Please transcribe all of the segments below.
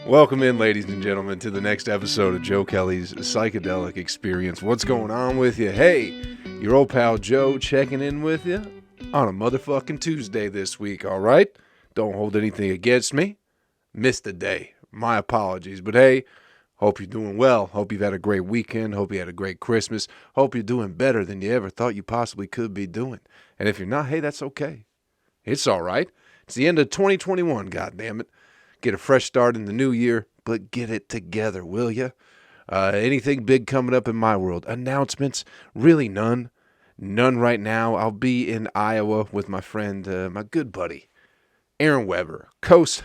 Welcome in, ladies and gentlemen, to the next episode of Joe Kelley's Psychedelic Experience. What's going on with you? Hey, your old pal Joe checking in with you on a motherfucking Tuesday this week, all right? Don't hold anything against me. Missed a day. My apologies. But hey, hope you're doing well. Hope you've had a great weekend. Hope you had a great Christmas. Hope you're doing better than you ever thought you possibly could be doing. And if you're not, hey, that's okay. It's all right. It's the end of 2021, goddammit. Get a fresh start in the new year, but get it together, will ya? Anything big coming up in my world? Announcements? Really none. None right now. I'll be in Iowa with my friend, my good buddy, Aaron Weber, co-host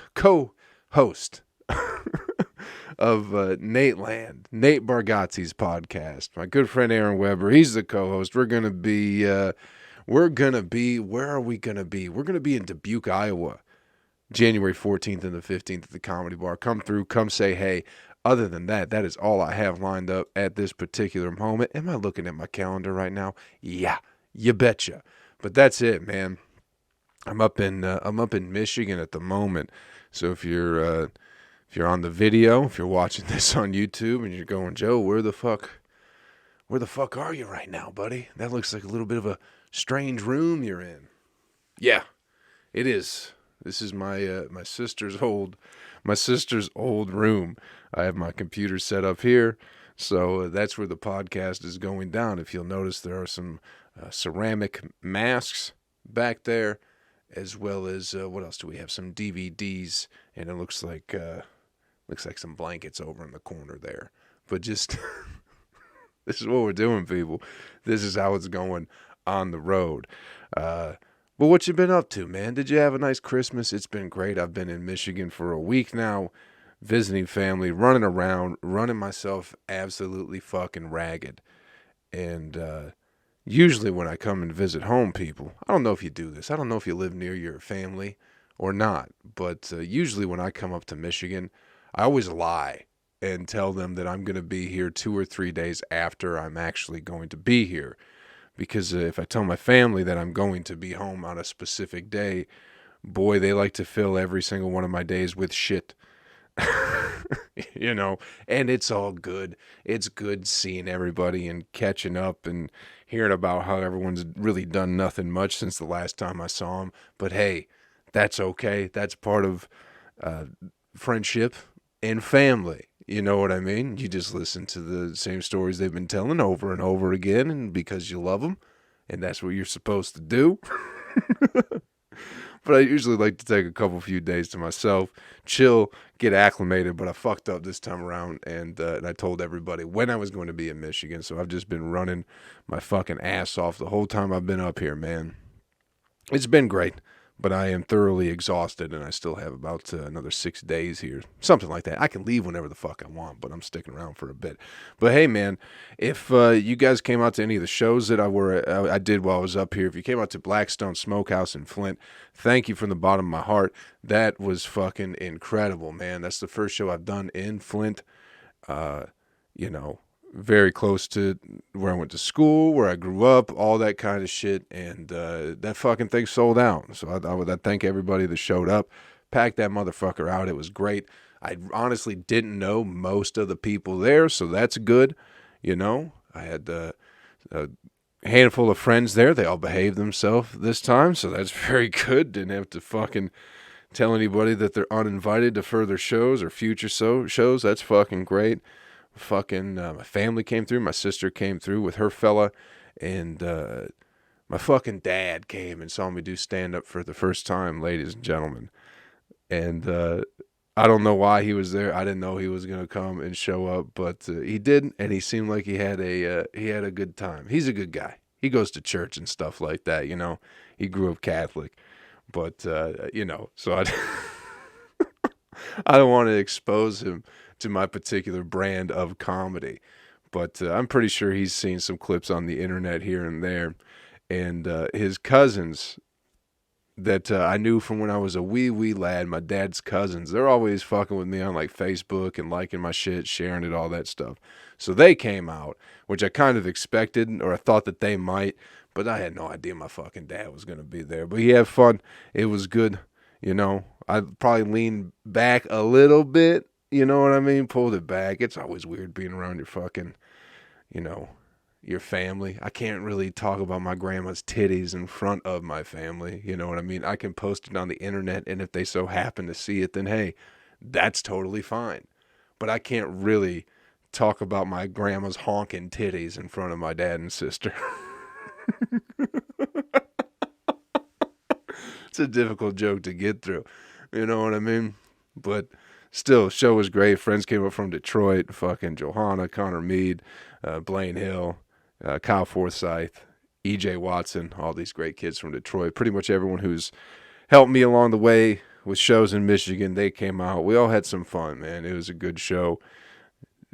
of Nate Bargatze's podcast. My good friend Aaron Weber, he's the co-host. Where are we going to be? We're going to be in Dubuque, Iowa. January 14th and the 15th at the Comedy Bar. Come through, come say hey. Other than that, that is all I have lined up at this particular moment. Am I looking at my calendar right now? Yeah, you betcha. But that's it, man. I'm up in Michigan at the moment. So if you're on the video, if you're watching this on YouTube and you're going, Joe, where the fuck are you right now, buddy? That looks like a little bit of a strange room you're in. Yeah, it is. This is my sister's old room. I have my computer set up here, so that's where the podcast is going down. If you'll notice, there are some ceramic masks back there, as well as what else do we have? Some DVDs, and it looks like some blankets over in the corner there. But just this is what we're doing, people. This is how it's going on the road. But what you been up to, man? Did you have a nice Christmas? It's been great. I've been in Michigan for a week now, visiting family, running around, running myself absolutely fucking ragged. And usually when I come and visit home, people, I don't know if you do this. I don't know if you live near your family or not. But usually when I come up to Michigan, I always lie and tell them that I'm going to be here 2 or 3 days after I'm actually going to be here. Because if I tell my family that I'm going to be home on a specific day, boy, they like to fill every single one of my days with shit. And it's all good. It's good seeing everybody and catching up and hearing about how everyone's really done nothing much since the last time I saw them. But hey, that's okay. That's part of friendship and family. You know what I mean? You just listen to the same stories they've been telling over and over again, and because you love them, and that's what you're supposed to do. But I usually like to take a few days to myself, chill, get acclimated, but I fucked up this time around, and I told everybody when I was going to be in Michigan, so I've just been running my fucking ass off the whole time I've been up here, man. It's been great. But I am thoroughly exhausted, and I still have about another 6 days here. Something like that. I can leave whenever the fuck I want, but I'm sticking around for a bit. But hey, man, if you guys came out to any of the shows that I did while I was up here, if you came out to Blackstone Smokehouse in Flint, thank you from the bottom of my heart. That was fucking incredible, man. That's the first show I've done in Flint. Very close to where I went to school, where I grew up, all that kind of shit, and that fucking thing sold out. So I thank everybody that showed up, packed that motherfucker out. It was great. I honestly didn't know most of the people there, so that's good. I had a handful of friends there. They all behaved themselves this time, so that's very good. Didn't have to fucking tell anybody that they're uninvited to further shows or future shows. That's fucking great. My family came through. My sister came through with her fella, and my fucking dad came and saw me do stand-up for the first time, ladies and gentlemen. And I don't know why he was there. I didn't know he was gonna come and show up, but he did, and he seemed like he had a good time. He's a good guy. He goes to church and stuff like that. He grew up Catholic, but so I I don't want to expose him to my particular brand of comedy, but I'm pretty sure he's seen some clips on the internet here and there, and his cousins that I knew from when I was a wee lad, my dad's cousins, they're always fucking with me on like Facebook and liking my shit, sharing it, all that stuff. So they came out, which I kind of expected, or I thought that they might, but I had no idea my fucking dad was going to be there. But he had fun. It was good. I'd probably lean back a little bit You know what I mean? Pulled it back. It's always weird being around your fucking, you know, your family. I can't really talk about my grandma's titties in front of my family. You know what I mean? I can post it on the internet, and if they so happen to see it, then hey, that's totally fine. But I can't really talk about my grandma's honking titties in front of my dad and sister. It's a difficult joke to get through. You know what I mean? But still, show was great. Friends came up from Detroit. Fucking Johanna, Connor Mead, Blaine Hill, Kyle Forsyth, EJ Watson, all these great kids from Detroit. Pretty much everyone who's helped me along the way with shows in Michigan, they came out. We all had some fun, man. It was a good show.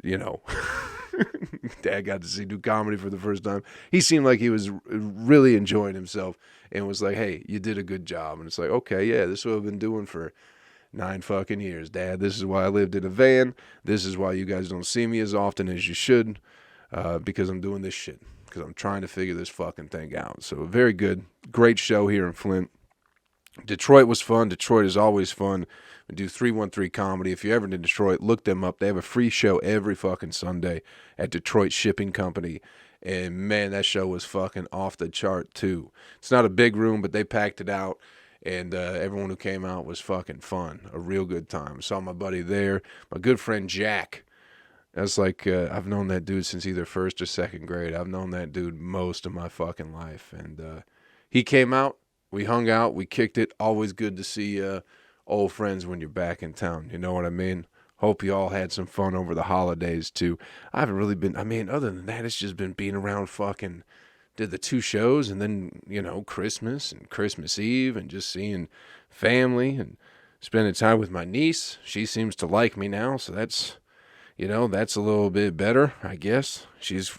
You know, Dad got to see do comedy for the first time. He seemed like he was really enjoying himself and was like, hey, you did a good job. And it's like, okay, yeah, this is what I've been doing for 9 fucking years, Dad. This is why I lived in a van. This is why you guys don't see me as often as you should, because I'm doing this shit, because I'm trying to figure this fucking thing out. So very good. Great show here in Flint. Detroit was fun. Detroit is always fun. We do 313 Comedy. If you're ever in Detroit, look them up. They have a free show every fucking Sunday at Detroit Shipping Company. And man, that show was fucking off the chart too. It's not a big room, but they packed it out. And everyone who came out was fucking fun. A real good time. Saw my buddy there. My good friend Jack. That's like, I've known that dude since either first or second grade. I've known that dude most of my fucking life. And he came out. We hung out. We kicked it. Always good to see old friends when you're back in town. You know what I mean? Hope you all had some fun over the holidays too. I haven't really been, other than that, it's just been being around fucking, did the 2 shows and then, Christmas and Christmas Eve and just seeing family and spending time with my niece. She seems to like me now, so that's, that's a little bit better, I guess. She's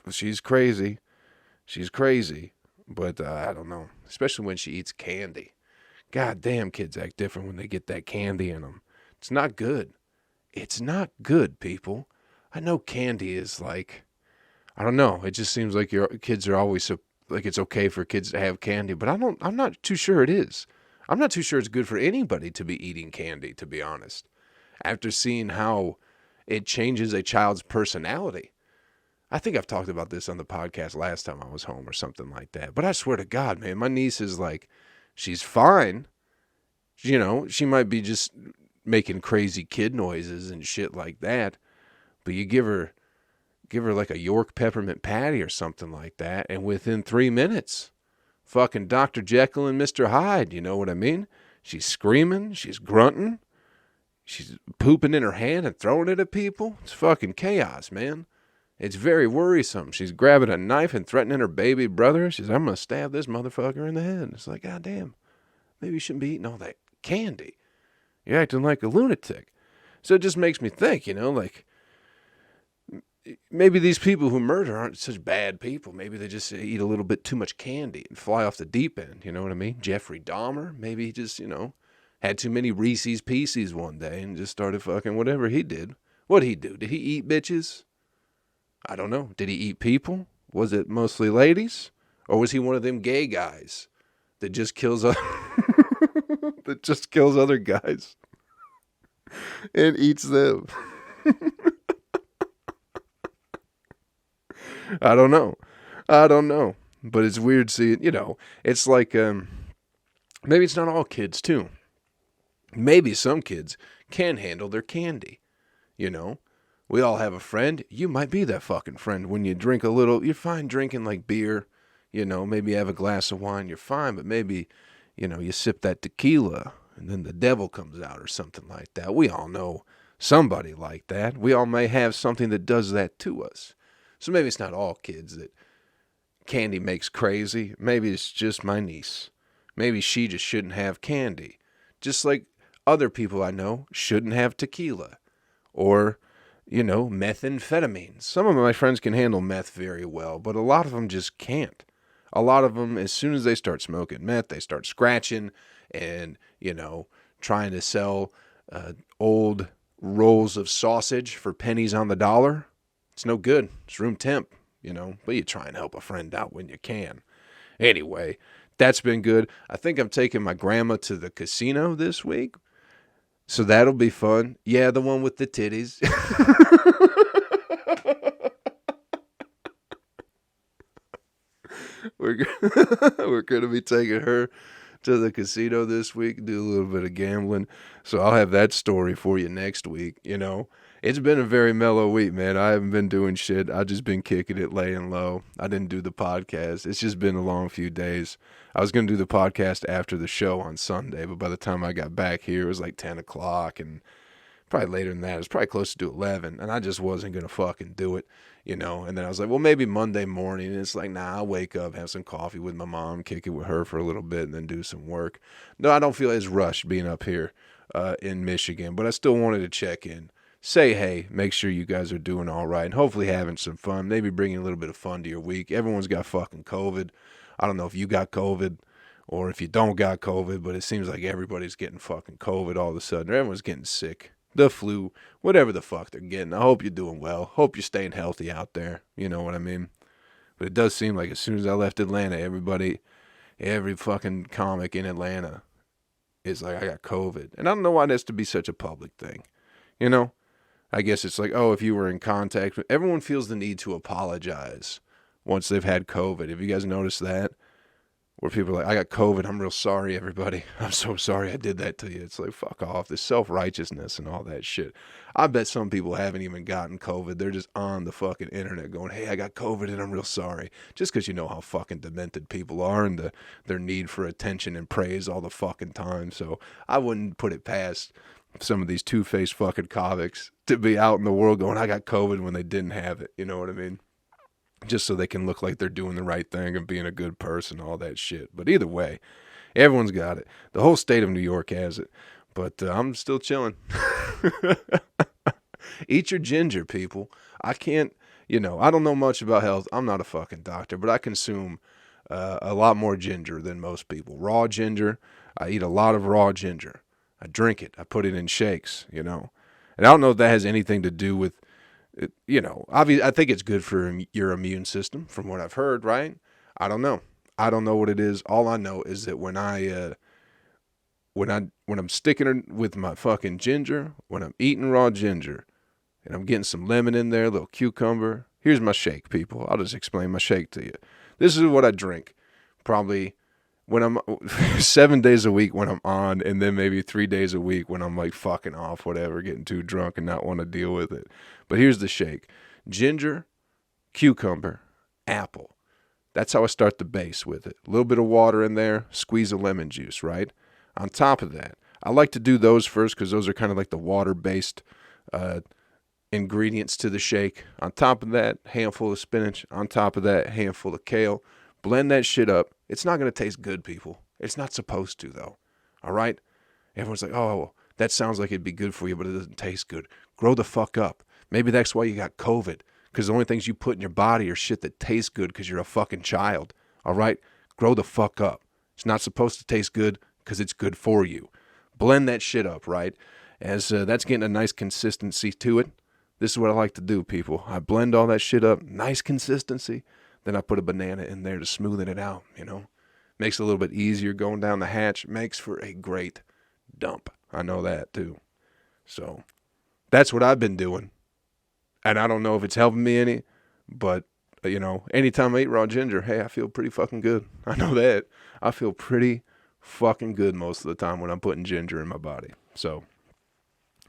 crazy. She's crazy, but I don't know, especially when she eats candy. God damn, kids act different when they get that candy in them. It's not good. It's not good, people. I know candy is like, I don't know. It just seems like your kids are always so, like it's okay for kids to have candy, but I'm not too sure it is. I'm not too sure it's good for anybody to be eating candy, to be honest. After seeing how it changes a child's personality. I think I've talked about this on the podcast last time I was home or something like that. But I swear to God, man, my niece is like, she's fine. She might be just making crazy kid noises and shit like that. But you give her like a York peppermint patty or something like that, and within 3 minutes, fucking Dr. Jekyll and Mr. Hyde, you know what I mean? She's screaming, she's grunting, she's pooping in her hand and throwing it at people. It's fucking chaos, man. It's very worrisome. She's grabbing a knife and threatening her baby brother. She's, I'm going to stab this motherfucker in the head. It's like, God damn, maybe you shouldn't be eating all that candy. You're acting like a lunatic. So it just makes me think, like, maybe these people who murder aren't such bad people. Maybe they just eat a little bit too much candy and fly off the deep end. You know what I mean? Jeffrey Dahmer, maybe he just, had too many Reese's Pieces one day and just started fucking whatever he did. What'd he do? Did he eat bitches? I don't know. Did he eat people? Was it mostly ladies? Or was he one of them gay guys that just kills that just kills other guys and eats them? I don't know. But it's weird seeing, it's like, maybe it's not all kids too. Maybe some kids can handle their candy, We all have a friend. You might be that fucking friend. When you drink a little, you're fine drinking like beer, maybe have a glass of wine, you're fine. But maybe, you sip that tequila and then the devil comes out or something like that. We all know somebody like that. We all may have something that does that to us. So maybe it's not all kids that candy makes crazy. Maybe it's just my niece. Maybe she just shouldn't have candy. Just like other people I know shouldn't have tequila or, methamphetamine. Some of my friends can handle meth very well, but a lot of them just can't. A lot of them, as soon as they start smoking meth, they start scratching and, trying to sell old rolls of sausage for pennies on the dollar. It's no good. It's room temp, but you try and help a friend out when you can. Anyway, that's been good. I think I'm taking my grandma to the casino this week. So that'll be fun. Yeah, the one with the titties. we're we're gonna be taking her to the casino this week, do a little bit of gambling. So I'll have that story for you next week. It's been a very mellow week, man. I haven't been doing shit. I've just been kicking it, laying low. I didn't do the podcast. It's just been a long few days. I was going to do the podcast after the show on Sunday, but by the time I got back here, it was like 10 o'clock, and probably later than that. It was probably close to 11, and I just wasn't going to fucking do it. And then I was like, well, maybe Monday morning. And it's like, nah, I'll wake up, have some coffee with my mom, kick it with her for a little bit, and then do some work. No, I don't feel as rushed being up here in Michigan, but I still wanted to check in. Say hey, make sure you guys are doing all right, and hopefully having some fun. Maybe bringing a little bit of fun to your week. Everyone's got fucking COVID. I don't know if you got COVID or if you don't got COVID, but it seems like everybody's getting fucking COVID all of a sudden. Everyone's getting sick. The flu, whatever the fuck they're getting. I hope you're doing well. Hope you're staying healthy out there. You know what I mean? But it does seem like as soon as I left Atlanta, every fucking comic in Atlanta is like, I got COVID. And I don't know why that's to be such a public thing. I guess it's like, oh, if you were in contact with, everyone feels the need to apologize once they've had COVID. Have you guys noticed that? Where people are like, I got COVID. I'm real sorry, everybody. I'm so sorry I did that to you. It's like, fuck off. This self-righteousness and all that shit. I bet some people haven't even gotten COVID. They're just on the fucking internet going, hey, I got COVID and I'm real sorry. Just because you know how fucking demented people are and their need for attention and praise all the fucking time. So I wouldn't put it past some of these two-faced fucking comics to be out in the world going, I got COVID when they didn't have it. You know what I mean? Just so they can look like they're doing the right thing and being a good person, all that shit. But either way, everyone's got it. The whole state of New York has it. But I'm still chilling. Eat your ginger, people. I can't, I don't know much about health. I'm not a fucking doctor, but I consume a lot more ginger than most people. Raw ginger. I eat a lot of raw ginger. I drink it. I put it in shakes, And I don't know if that has anything to do with, obviously, I think it's good for your immune system, from what I've heard, right? I don't know. I don't know what it is. All I know is that when I'm sticking it with my fucking ginger, when I'm eating raw ginger, and I'm getting some lemon in there, a little cucumber. Here's my shake, people. I'll just explain my shake to you. This is what I drink, probably when I'm 7 days a week when I'm on, and then maybe 3 days a week when I'm like fucking off, whatever, getting too drunk and not want to deal with it. But here's the shake: ginger, cucumber, apple. That's how I start the base with it. A little bit of water in there, squeeze of lemon juice, right? On top of that, I like to do those first because those are kind of like the water-based ingredients to the shake. On top of that, handful of spinach. On top of that, handful of kale. Blend that shit up. It's not going to taste good, people. It's not supposed to, though. All right? Everyone's like, oh, that sounds like it'd be good for you, but it doesn't taste good. Grow the fuck up. Maybe that's why you got COVID, because the only things you put in your body are shit that tastes good because you're a fucking child. All right? Grow the fuck up. It's not supposed to taste good because it's good for you. Blend that shit up, right? As that's getting a nice consistency to it. This is what I like to do, people. I blend all that shit up, nice consistency. Then I put a banana in there to smoothen it out, Makes it a little bit easier going down the hatch. Makes for a great dump. I know that, too. So, that's what I've been doing. And I don't know if it's helping me any, but, anytime I eat raw ginger, hey, I feel pretty fucking good. I know that. I feel pretty fucking good most of the time when I'm putting ginger in my body. So,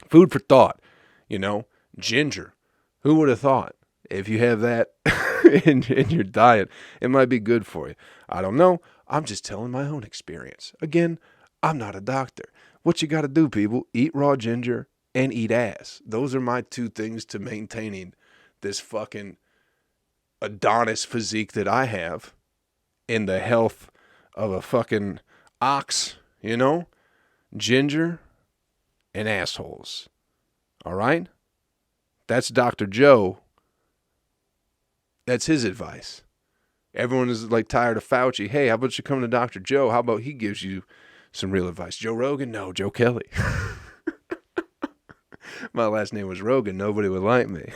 food for thought, ginger. Who would have thought? If you have that in your diet, it might be good for you. I don't know. I'm just telling my own experience. Again, I'm not a doctor. What you got to do, people, eat raw ginger and eat ass. Those are my two things to maintaining this fucking Adonis physique that I have in the health of a fucking ox, ginger and assholes. All right? That's Dr. Joe. That's his advice. Everyone is like tired of Fauci. Hey, how about you come to Dr. Joe? How about he gives you some real advice? Joe Rogan? No, Joe Kelley. My last name was Rogan. Nobody would like me.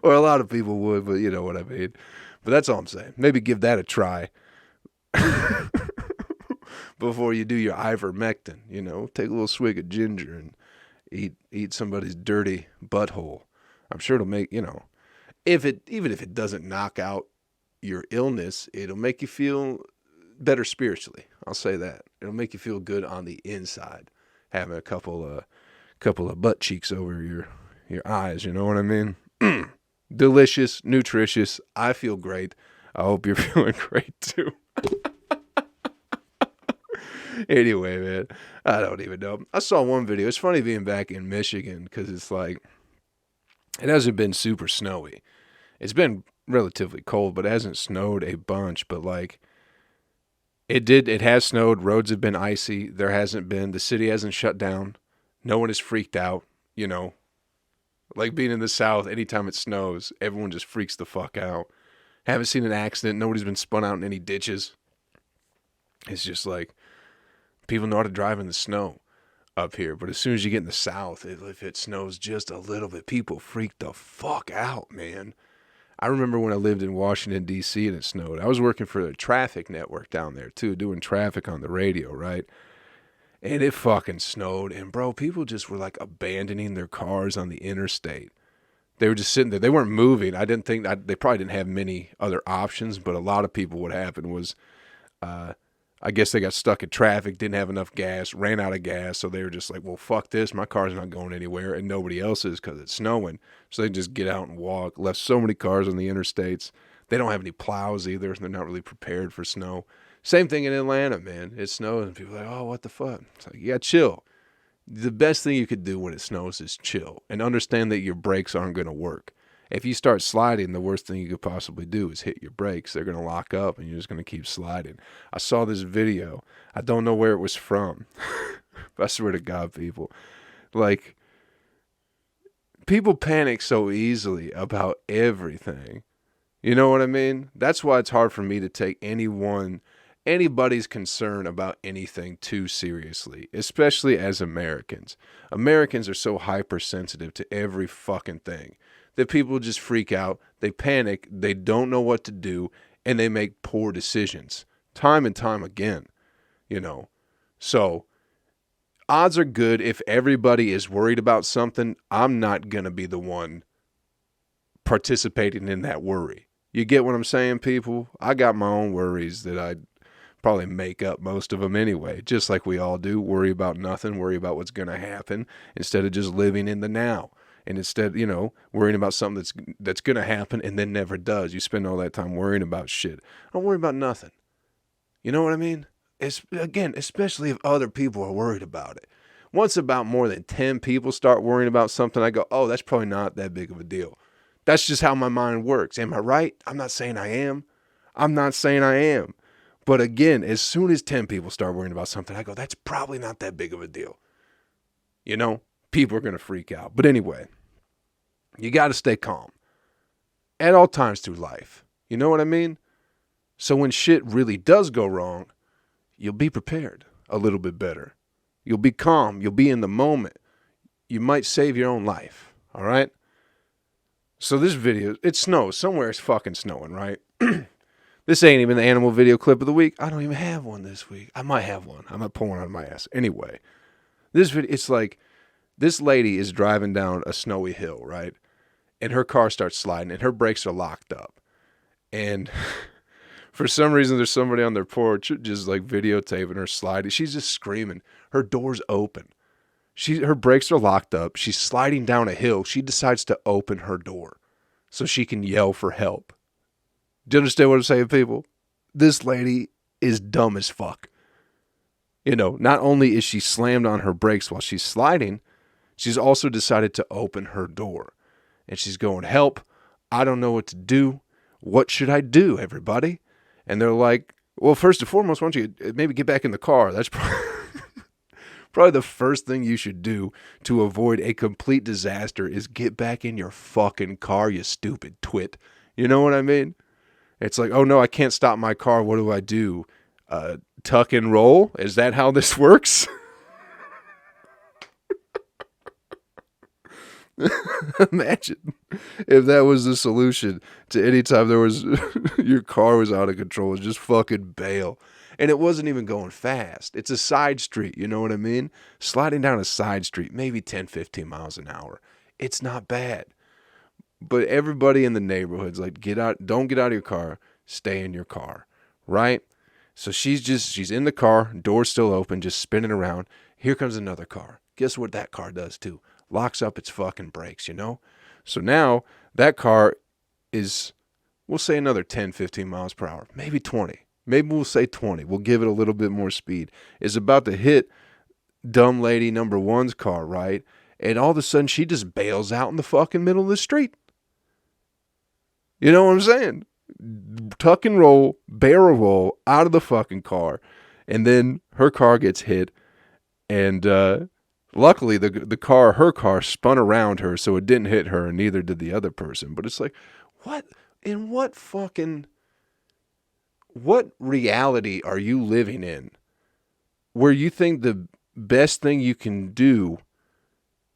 Or a lot of people would, but you know what I mean. But that's all I'm saying. Maybe give that a try. before you do your ivermectin. You know, take a little swig of ginger and eat somebody's dirty butthole. I'm sure it'll make, you know, even if it doesn't knock out your illness, it'll make you feel better spiritually. I'll say that. It'll make you feel good on the inside, having a couple of butt cheeks over your eyes. You know what I mean? Delicious, nutritious. I feel great. I hope you're feeling great too. Anyway, man, I don't even know. I saw one video. It's funny being back in Michigan because it's like, it hasn't been super snowy. It's been relatively cold, but it hasn't snowed a bunch. But like, it has snowed. Roads have been icy. The city hasn't shut down. No one is freaked out, you know. Like being in the South, anytime it snows, everyone just freaks the fuck out. Haven't seen an accident. Nobody's been spun out in any ditches. It's just like, people know how to drive in the snow up here. But as soon as you get in the South, if it snows just a little bit, people freak the fuck out, man. I remember when I lived in Washington, D.C. and it snowed. I was working for the traffic network down there, too, doing traffic on the radio, right? And it fucking snowed. And, bro, people just were, like, abandoning their cars on the interstate. They were just sitting there. They weren't moving. They probably didn't have many other options, but a lot of people, what happened was, I guess they got stuck in traffic, didn't have enough gas, ran out of gas, so they were just like, well, fuck this, my car's not going anywhere, and nobody else's because it's snowing. So they just get out and walk. Left so many cars on the interstates. They don't have any plows either. They're not really prepared for snow. Same thing in Atlanta, man. It snows, and people are like, oh, what the fuck? It's like, yeah, chill. The best thing you could do when it snows is chill and understand that your brakes aren't going to work. If you start sliding, the worst thing you could possibly do is hit your brakes. They're going to lock up, and you're just going to keep sliding. I saw this video. I don't know where it was from. But I swear to God, people. Like, people panic so easily about everything. You know what I mean? That's why it's hard for me to take anybody's concern about anything too seriously, especially as Americans. Americans are so hypersensitive to every fucking thing that people just freak out, they panic, they don't know what to do, and they make poor decisions time and time again, you know. So odds are good if everybody is worried about something, I'm not going to be the one participating in that worry. You get what I'm saying, people? I got my own worries that I probably make up most of them anyway, just like we all do. Worry about nothing, worry about what's going to happen instead of just living in the now. And instead, you know, worrying about something that's going to happen and then never does. You spend all that time worrying about shit. Don't worry about nothing. You know what I mean? Again, especially if other people are worried about it. Once about more than 10 people start worrying about something, I go, oh, that's probably not that big of a deal. That's just how my mind works. Am I right? I'm not saying I am. But again, as soon as 10 people start worrying about something, I go, that's probably not that big of a deal. You know? People are going to freak out. But anyway, you got to stay calm at all times through life. You know what I mean? So when shit really does go wrong, you'll be prepared a little bit better. You'll be calm. You'll be in the moment. You might save your own life. All right? So this video, it snows. Somewhere it's fucking snowing, right? This ain't even the animal video clip of the week. I don't even have one this week. I might have one. I'm not pulling out of my ass. Anyway, this video, it's like, this lady is driving down a snowy hill, right? And her car starts sliding, and her brakes are locked up. And for some reason, there's somebody on their porch just like videotaping her sliding. She's just screaming. Her door's open. Her brakes are locked up. She's sliding down a hill. She decides to open her door so she can yell for help. Do you understand what I'm saying, people? This lady is dumb as fuck. You know, not only is she slammed on her brakes while she's sliding, she's also decided to open her door. And she's going, help, I don't know what to do. What should I do, everybody? And they're like, well, first and foremost, why don't you maybe get back in the car? That's probably the first thing you should do to avoid a complete disaster is get back in your fucking car, you stupid twit. You know what I mean? It's like, oh no, I can't stop my car. What do I do? Tuck and roll? Is that how this works? Imagine if that was the solution to any time there was your car was out of control, just fucking bail. And it wasn't even going fast. It's a side street, you know what I mean? Sliding down a side street, maybe 10, 15 miles an hour. It's not bad. But everybody in the neighborhood's like, get out, don't get out of your car, stay in your car, right? So she's in the car, door's still open, just spinning around. Here comes another car. Guess what that car does too? Locks up its fucking brakes, you know? So now that car is, we'll say another 10, 15 miles per hour, maybe 20. Maybe we'll say 20. We'll give it a little bit more speed. Is about to hit dumb lady number one's car, right? And all of a sudden she just bails out in the fucking middle of the street. You know what I'm saying? Tuck and roll, barrel roll out of the fucking car. And then her car gets hit. And luckily her car spun around her so it didn't hit her and neither did the other person. But it's like, what reality are you living in where you think the best thing you can do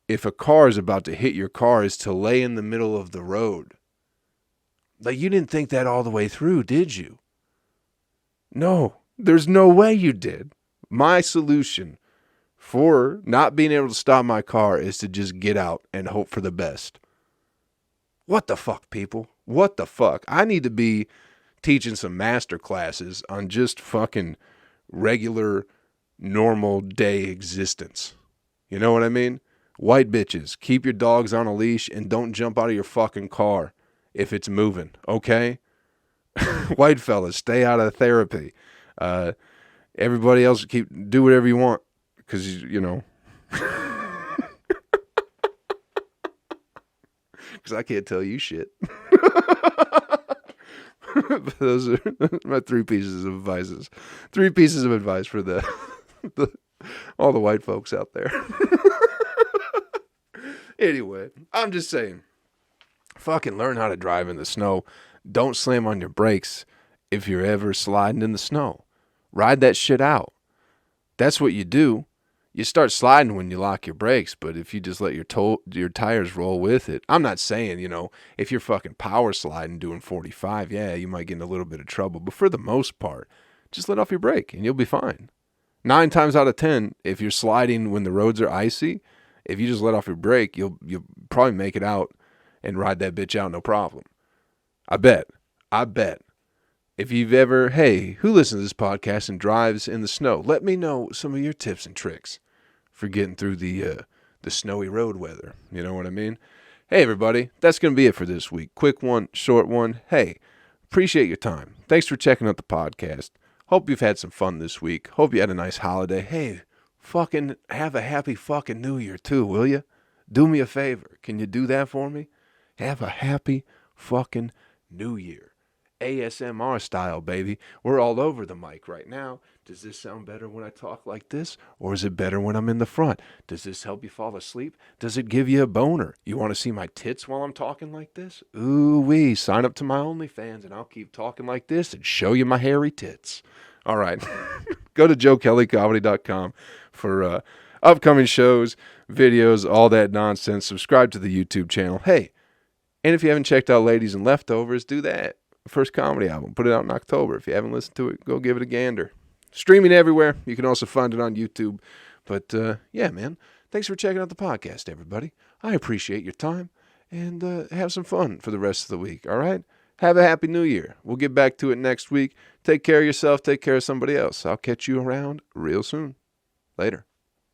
if a car is about to hit your car is to lay in the middle of the road? Like, you didn't think that all the way through, did you? No, there's no way you did. My solution for not being able to stop my car is to just get out and hope for the best. What the fuck, people? What the fuck? I need to be teaching some master classes on just fucking regular, normal day existence. You know what I mean? White bitches, keep your dogs on a leash and don't jump out of your fucking car if it's moving, okay? White fellas, stay out of therapy. Everybody else, do whatever you want, because, you know. Because I can't tell you shit. Those are my 3 pieces of advice. 3 pieces of advice for all the white folks out there. Anyway, I'm just saying, fucking learn how to drive in the snow. Don't slam on your brakes if you're ever sliding in the snow. Ride that shit out. That's what you do. You start sliding when you lock your brakes, but if you just let your tires roll with it, I'm not saying, you know, if you're fucking power sliding doing 45, yeah, you might get in a little bit of trouble. But for the most part, just let off your brake and you'll be fine. 9 times out of 10, if you're sliding when the roads are icy, if you just let off your brake, you'll probably make it out and ride that bitch out no problem. I bet. If you've ever, hey, who listens to this podcast and drives in the snow, let me know some of your tips and tricks for getting through the snowy road weather. You know what I mean? Hey, everybody, that's going to be it for this week. Quick one, short one. Hey, appreciate your time. Thanks for checking out the podcast. Hope you've had some fun this week. Hope you had a nice holiday. Hey, fucking have a happy fucking New Year too, will you? Do me a favor. Can you do that for me? Have a happy fucking New Year. ASMR style, baby. We're all over the mic right now. Does this sound better when I talk like this? Or is it better when I'm in the front? Does this help you fall asleep? Does it give you a boner? You want to see my tits while I'm talking like this? Ooh-wee. Sign up to my OnlyFans and I'll keep talking like this and show you my hairy tits. All right. Go to joekellycomedy.com for upcoming shows, videos, all that nonsense. Subscribe to the YouTube channel. Hey, and if you haven't checked out Ladies and Leftovers, do that. First comedy album. Put it out in October. If you haven't listened to it, go give it a gander. Streaming everywhere. You can also find it on YouTube. But, yeah, man. Thanks for checking out the podcast, everybody. I appreciate your time. And have some fun for the rest of the week, all right? Have a happy New Year. We'll get back to it next week. Take care of yourself. Take care of somebody else. I'll catch you around real soon. Later.